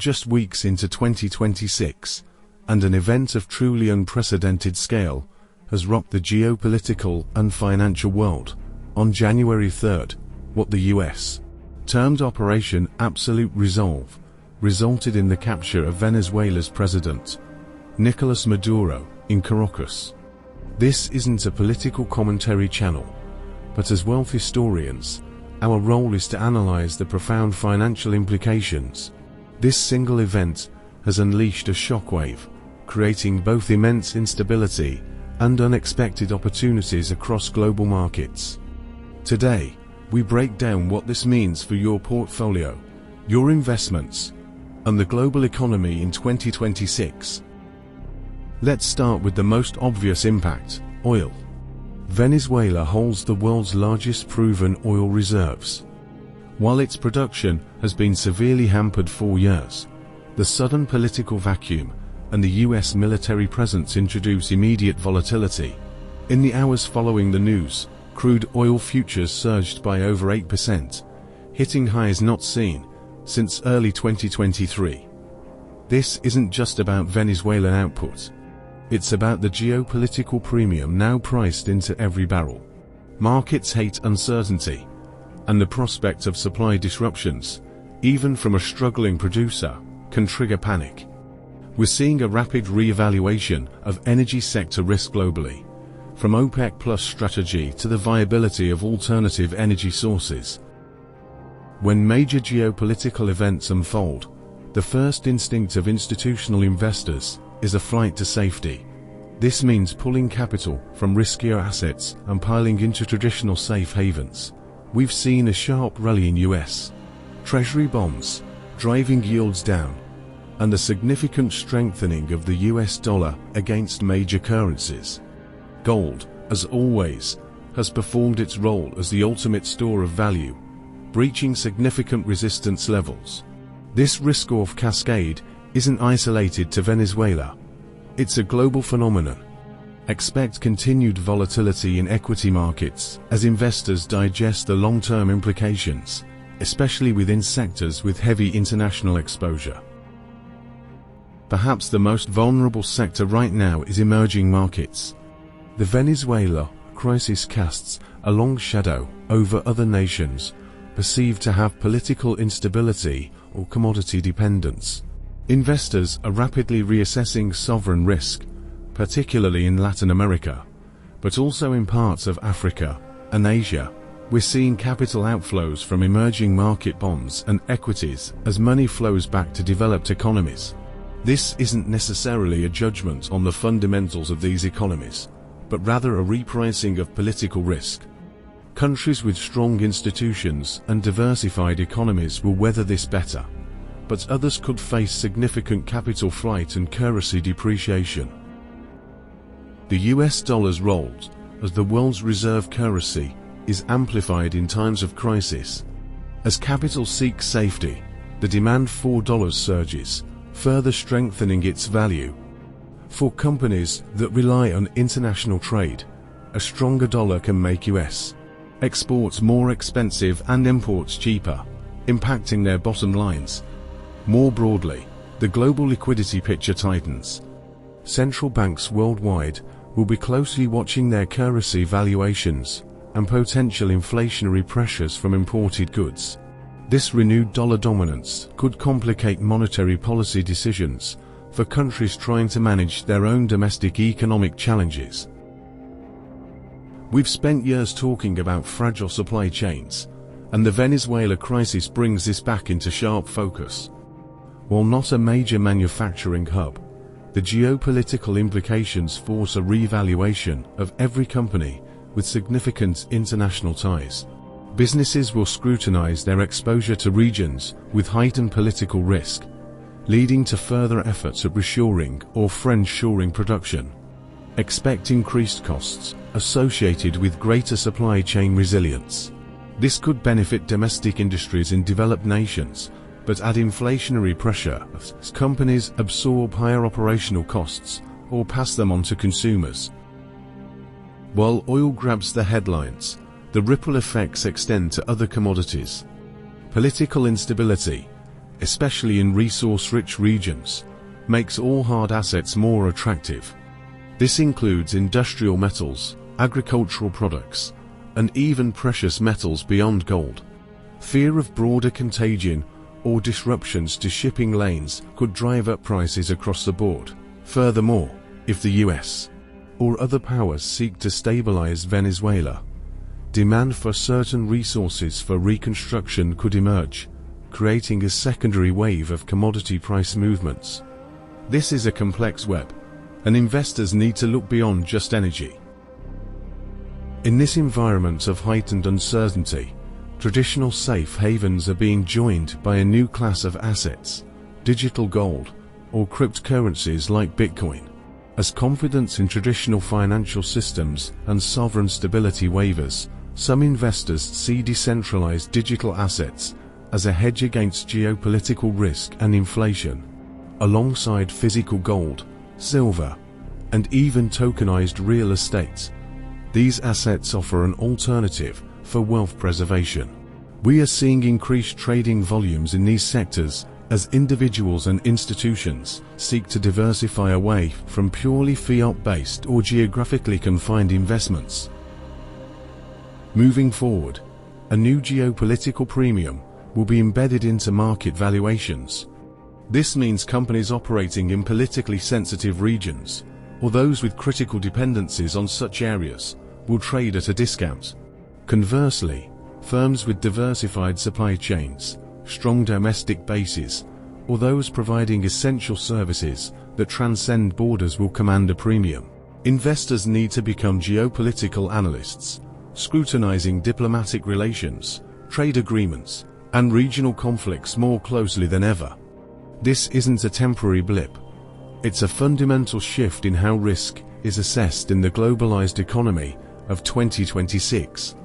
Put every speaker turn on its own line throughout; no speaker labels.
Just weeks into 2026, and an event of truly unprecedented scale has rocked the geopolitical and financial world. On January 3rd, what the US termed Operation Absolute Resolve resulted in the capture of Venezuela's president, Nicolás Maduro, in Caracas. This isn't a political commentary channel, but as wealth historians, our role is to analyze the profound financial implications. This single event has unleashed a shockwave, creating both immense instability and unexpected opportunities across global markets. Today, we break down what this means for your portfolio, your investments, and the global economy in 2026. Let's start with the most obvious impact: oil. Venezuela holds the world's largest proven oil reserves. While its production has been severely hampered for years, the sudden political vacuum and the US military presence introduce immediate volatility. In the hours following the news, crude oil futures surged by over 8%, hitting highs not seen since early 2023. This isn't just about Venezuelan output. It's about the geopolitical premium now priced into every barrel. Markets hate uncertainty, and the prospect of supply disruptions, even from a struggling producer, can trigger panic. We're seeing a rapid re-evaluation of energy sector risk globally, from OPEC+ strategy to the viability of alternative energy sources. When major geopolitical events unfold, the first instinct of institutional investors is a flight to safety. This means pulling capital from riskier assets and piling into traditional safe havens. We've seen a sharp rally in US Treasury bonds, driving yields down, and a significant strengthening of the US dollar against major currencies. Gold, as always, has performed its role as the ultimate store of value, breaching significant resistance levels. This risk-off cascade isn't isolated to Venezuela. It's a global phenomenon. Expect continued volatility in equity markets as investors digest the long-term implications, especially within sectors with heavy international exposure. Perhaps the most vulnerable sector right now is emerging markets. The Venezuela crisis casts a long shadow over other nations perceived to have political instability or commodity dependence. Investors are rapidly reassessing sovereign risk, particularly in Latin America, but also in parts of Africa and Asia. We're seeing capital outflows from emerging market bonds and equities as money flows back to developed economies. This isn't necessarily a judgment on the fundamentals of these economies, but rather a repricing of political risk. Countries with strong institutions and diversified economies will weather this better, but others could face significant capital flight and currency depreciation. The US dollar's role as the world's reserve currency is amplified in times of crisis. As capital seeks safety, the demand for dollars surges, further strengthening its value. For companies that rely on international trade, a stronger dollar can make US exports more expensive and imports cheaper, impacting their bottom lines. More broadly, the global liquidity picture tightens. Central banks worldwide will be closely watching their currency valuations and potential inflationary pressures from imported goods. This renewed dollar dominance could complicate monetary policy decisions for countries trying to manage their own domestic economic challenges. We've spent years talking about fragile supply chains, and the Venezuela crisis brings this back into sharp focus. While not a major manufacturing hub, the geopolitical implications force a re-evaluation of every company with significant international ties. Businesses will scrutinize their exposure to regions with heightened political risk, leading to further efforts at reshoring or friend-shoring production. Expect increased costs associated with greater supply chain resilience. This could benefit domestic industries in developed nations, but add inflationary pressure as companies absorb higher operational costs or pass them on to consumers. While oil grabs the headlines, the ripple effects extend to other commodities. Political instability, especially in resource-rich regions, makes all hard assets more attractive. This includes industrial metals, agricultural products, and even precious metals beyond gold. Fear of broader contagion or disruptions to shipping lanes could drive up prices across the board. Furthermore, if the US or other powers seek to stabilize Venezuela, demand for certain resources for reconstruction could emerge, creating a secondary wave of commodity price movements. This is a complex web, and investors need to look beyond just energy. In this environment of heightened uncertainty, traditional safe havens are being joined by a new class of assets, digital gold, or cryptocurrencies like Bitcoin. As confidence in traditional financial systems and sovereign stability wavers, some investors see decentralized digital assets as a hedge against geopolitical risk and inflation. Alongside physical gold, silver, and even tokenized real estate, these assets offer an alternative for wealth preservation. We are seeing increased trading volumes in these sectors as individuals and institutions seek to diversify away from purely fiat-based or geographically confined investments. Moving forward, a new geopolitical premium will be embedded into market valuations. This means companies operating in politically sensitive regions, or those with critical dependencies on such areas, will trade at a discount. Conversely, firms with diversified supply chains, strong domestic bases, or those providing essential services that transcend borders will command a premium. Investors need to become geopolitical analysts, scrutinizing diplomatic relations, trade agreements, and regional conflicts more closely than ever. This isn't a temporary blip. It's a fundamental shift in how risk is assessed in the globalized economy of 2026.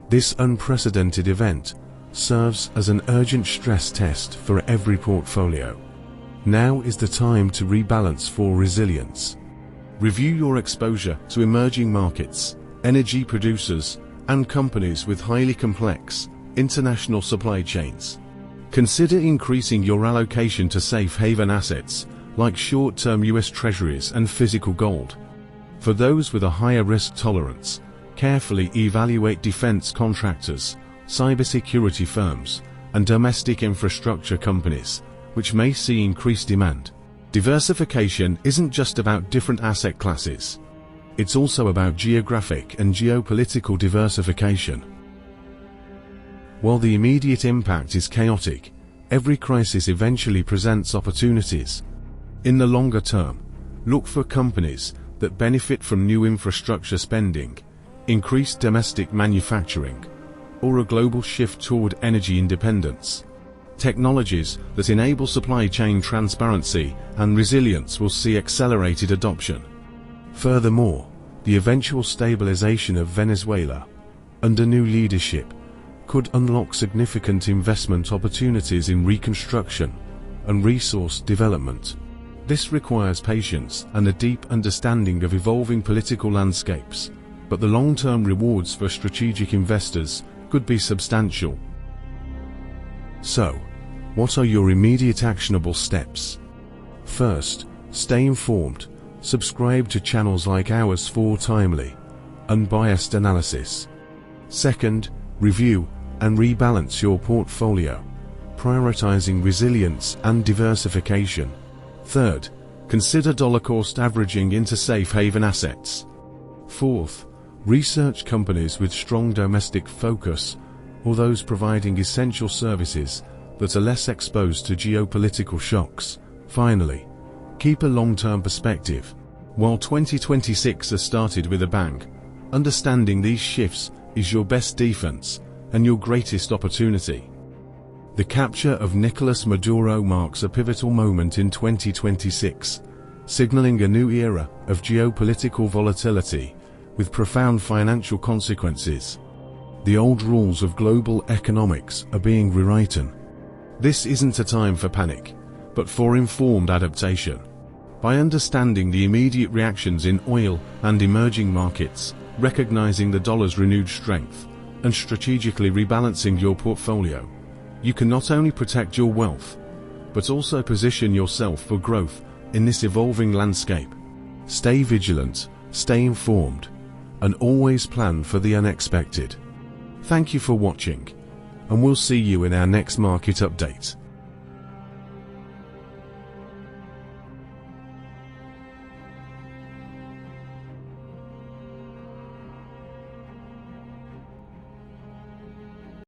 This unprecedented event serves as an urgent stress test for every portfolio. Now is the time to rebalance for resilience. Review your exposure to emerging markets, energy producers, and companies with highly complex international supply chains. Consider increasing your allocation to safe haven assets like short-term US Treasuries and physical gold. For those with a higher risk tolerance, carefully evaluate defense contractors, cybersecurity firms, and domestic infrastructure companies, which may see increased demand. Diversification isn't just about different asset classes. It's also about geographic and geopolitical diversification. While the immediate impact is chaotic, every crisis eventually presents opportunities. In the longer term, look for companies that benefit from new infrastructure spending, increased domestic manufacturing, or a global shift toward energy independence. Technologies that enable supply chain transparency and resilience will see accelerated adoption. Furthermore, the eventual stabilization of Venezuela under new leadership could unlock significant investment opportunities in reconstruction and resource development. This requires patience and a deep understanding of evolving political landscapes, but the long-term rewards for strategic investors could be substantial. So, what are your immediate actionable steps? First, stay informed. Subscribe to channels like ours for timely, unbiased analysis. Second, review and rebalance your portfolio, prioritizing resilience and diversification. Third, consider dollar-cost averaging into safe haven assets. Fourth, research companies with strong domestic focus or those providing essential services that are less exposed to geopolitical shocks. Finally, keep a long-term perspective. While 2026 has started with a bang, understanding these shifts is your best defense and your greatest opportunity. The capture of Nicolás Maduro marks a pivotal moment in 2026, signaling a new era of geopolitical volatility with profound financial consequences. The old rules of global economics are being rewritten. This isn't a time for panic, but for informed adaptation. By understanding the immediate reactions in oil and emerging markets, recognizing the dollar's renewed strength, and strategically rebalancing your portfolio, You can not only protect your wealth, but also position yourself for growth in this evolving landscape. Stay vigilant, stay informed, and always plan for the unexpected. Thank you for watching, and we'll see you in our next market update.